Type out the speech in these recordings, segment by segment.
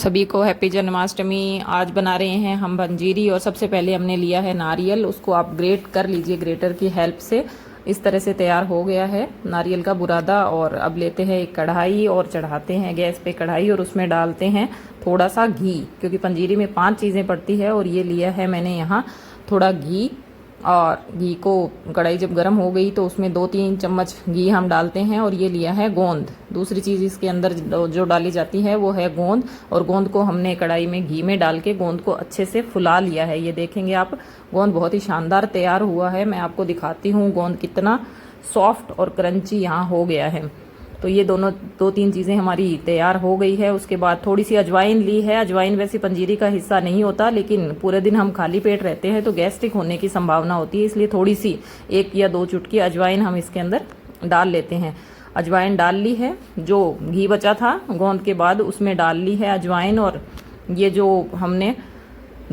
सभी को हैप्पी जन्माष्टमी। आज बना रहे हैं हम पंजीरी। और सबसे पहले हमने लिया है नारियल, उसको आप ग्रेट कर लीजिए ग्रेटर की हेल्प से। इस तरह से तैयार हो गया है नारियल का बुरादा। और अब लेते हैं एक कढ़ाई और चढ़ाते हैं गैस पे कढ़ाई और उसमें डालते हैं थोड़ा सा घी, क्योंकि पंजीरी में 5 चीज़ें पड़ती है। और ये लिया है मैंने यहाँ थोड़ा घी। और घी को कढ़ाई जब गर्म हो गई तो उसमें 2-3 चम्मच घी हम डालते हैं। और ये लिया है गोंद। दूसरी चीज़ इसके अंदर जो डाली जाती है वो है गोंद। और गोंद को हमने कढ़ाई में घी में डाल के गोंद को अच्छे से फुला लिया है। ये देखेंगे आप, गोंद बहुत ही शानदार तैयार हुआ है। मैं आपको दिखाती हूँ गोंद कितना सॉफ्ट और क्रंची यहाँ हो गया है। तो ये दोनों 2-3 चीज़ें हमारी तैयार हो गई है। उसके बाद थोड़ी सी अजवाइन ली है। अजवाइन वैसे पंजीरी का हिस्सा नहीं होता, लेकिन पूरे दिन हम खाली पेट रहते हैं तो गैस्ट्रिक होने की संभावना होती है, इसलिए थोड़ी सी 1 या 2 चुटकी अजवाइन हम इसके अंदर डाल लेते हैं। अजवाइन डाल ली है। जो घी बचा था गोंद के बाद उसमें डाल ली है अजवाइन। और ये जो हमने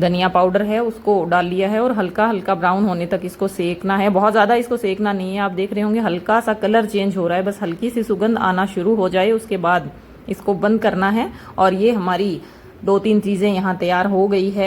धनिया पाउडर है उसको डाल लिया है। और हल्का हल्का ब्राउन होने तक इसको सेकना है। बहुत ज़्यादा इसको सेकना नहीं है। आप देख रहे होंगे हल्का सा कलर चेंज हो रहा है, बस हल्की सी सुगंध आना शुरू हो जाए उसके बाद इसको बंद करना है। और ये हमारी 2-3 चीज़ें यहाँ तैयार हो गई है।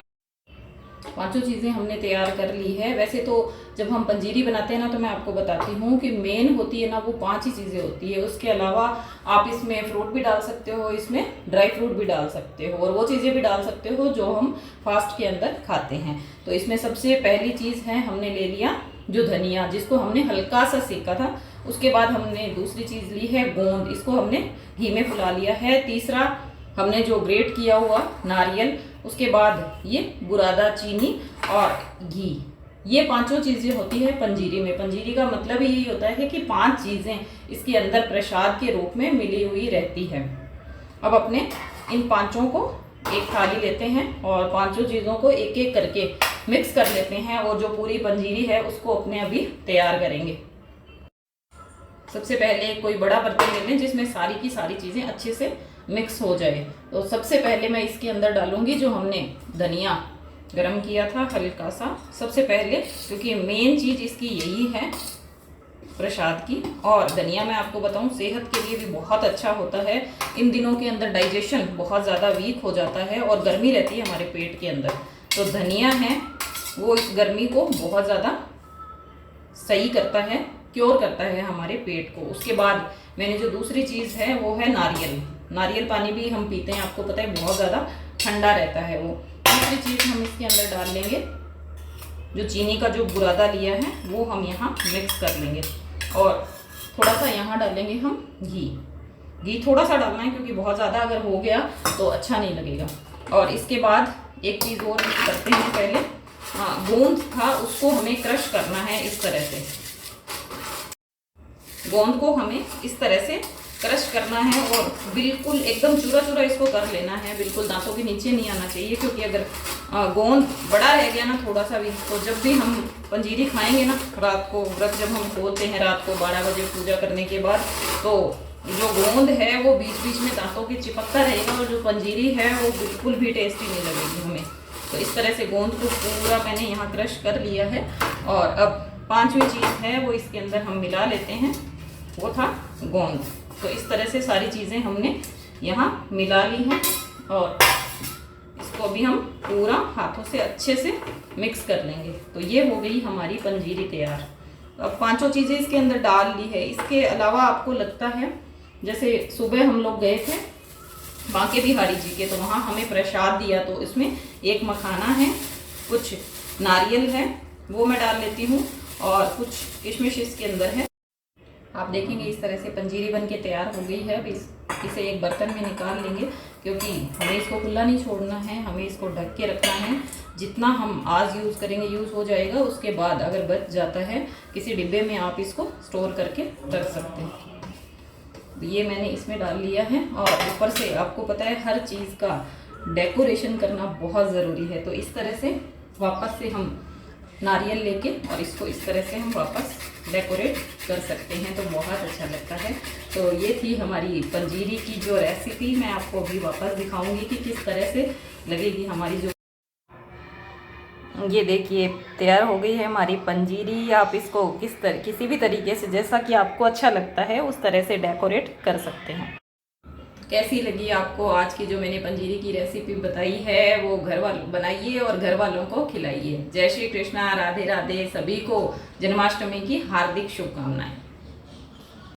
5 चीज़ें हमने तैयार कर ली है। वैसे तो जब हम पंजीरी बनाते हैं ना, तो मैं आपको बताती हूँ कि मेन होती है ना वो 5 ही चीज़ें होती है। उसके अलावा आप इसमें फ्रूट भी डाल सकते हो, इसमें ड्राई फ्रूट भी डाल सकते हो, और वो चीज़ें भी डाल सकते हो जो हम फास्ट के अंदर खाते हैं। तो इसमें सबसे पहली चीज़ है, हमने ले लिया जो धनिया, जिसको हमने हल्का सा सेका था। उसके बाद हमने दूसरी चीज़ ली है गोंद, इसको हमने घी में फुला लिया है। तीसरा हमने जो ग्रेट किया हुआ नारियल, उसके बाद ये बुरादा चीनी और घी। ये 5 चीज़ें होती है पंजीरी में। पंजीरी का मतलब यही होता है कि 5 चीज़ें इसके अंदर प्रसाद के रूप में मिली हुई रहती है। अब अपने इन 5 को एक थाली लेते हैं और 5 चीज़ों को एक एक करके मिक्स कर लेते हैं। और जो पूरी पंजीरी है उसको अपने अभी तैयार करेंगे। सबसे पहले कोई बड़ा बर्तन ले लें जिसमें सारी की सारी चीज़ें अच्छे से मिक्स हो जाए। तो सबसे पहले मैं इसके अंदर डालूंगी जो हमने धनिया गरम किया था हल्का सा सबसे पहले, क्योंकि मेन चीज़ इसकी यही है प्रसाद की। और धनिया मैं आपको बताऊं सेहत के लिए भी बहुत अच्छा होता है। इन दिनों के अंदर डाइजेशन बहुत ज़्यादा वीक हो जाता है और गर्मी रहती है हमारे पेट के अंदर, तो धनिया है वो इस गर्मी को बहुत ज़्यादा सही करता है, क्योर करता है हमारे पेट को। उसके बाद मैंने जो दूसरी चीज़ है वो है नारियल। नारियल पानी भी हम पीते हैं, आपको पता है बहुत ज़्यादा ठंडा रहता है वो। दूसरी चीज़ हम इसके अंदर डाल लेंगे जो चीनी का जो बुरादा लिया है वो हम यहाँ मिक्स कर लेंगे। और थोड़ा सा यहाँ डालेंगे हम घी। घी थोड़ा सा डालना है क्योंकि बहुत ज़्यादा अगर हो गया तो अच्छा नहीं लगेगा। और इसके बाद एक चीज़ और मिक्स करते हैं पहले। गोंद था उसको हमें क्रश करना है इस तरह से। गोंद को हमें इस तरह से क्रश करना है और बिल्कुल एकदम चूरा चूरा इसको कर लेना है, बिल्कुल दांतों के नीचे नहीं आना चाहिए। क्योंकि अगर गोंद बड़ा रह गया ना थोड़ा सा भी, तो जब भी हम पंजीरी खाएंगे ना रात को, व्रत जब हम खोलते हैं रात को 12 बजे पूजा करने के बाद, तो जो गोंद है वो बीच बीच में दांतों के चिपकता रहेगा और जो पंजीरी है वो बिल्कुल भी टेस्टी नहीं लगेगी हमें। तो इस तरह से गोंद को पूरा मैंने यहाँ क्रश कर लिया है। और अब 5वीं चीज़ है वो इसके अंदर हम मिला लेते हैं, वो था गोंद। तो इस तरह से सारी चीज़ें हमने यहाँ मिला ली हैं और इसको भी हम पूरा हाथों से अच्छे से मिक्स कर लेंगे। तो ये हो गई हमारी पंजीरी तैयार। अब 5 चीज़ें इसके अंदर डाल ली है। इसके अलावा आपको लगता है, जैसे सुबह हम लोग गए थे बांके बिहारी जी के, तो वहाँ हमें प्रसाद दिया, तो इसमें एक मखाना है, कुछ नारियल है वो मैं डाल लेती हूँ, और कुछ किशमिश इसके अंदर है। आप देखेंगे इस तरह से पंजीरी बन के तैयार हो गई है। अब इसे एक बर्तन में निकाल लेंगे, क्योंकि हमें इसको खुला नहीं छोड़ना है, हमें इसको ढक के रखना है। जितना हम आज यूज़ करेंगे यूज़ हो जाएगा, उसके बाद अगर बच जाता है किसी डिब्बे में आप इसको स्टोर करके रख सकते हैं। ये मैंने इसमें डाल लिया है। और ऊपर से आपको पता है हर चीज़ का डेकोरेशन करना बहुत ज़रूरी है, तो इस तरह से वापस से हम नारियल लेके और इसको इस तरह से हम वापस डेकोरेट कर सकते हैं, तो बहुत अच्छा लगता है। तो ये थी हमारी पंजीरी की जो रेसिपी। मैं आपको अभी वापस दिखाऊंगी कि किस तरह से लगेगी हमारी जो। ये देखिए तैयार हो गई है हमारी पंजीरी। आप इसको किसी भी तरीके से जैसा कि आपको अच्छा लगता है उस तरह से डेकोरेट कर सकते हैं। कैसी लगी आपको आज की जो मैंने पंजीरी की रेसिपी बताई है, वो घर वालों बनाइए और घर वालों को खिलाइए। जय श्री कृष्णा, राधे राधे। सभी को जन्माष्टमी की हार्दिक शुभकामनाएं।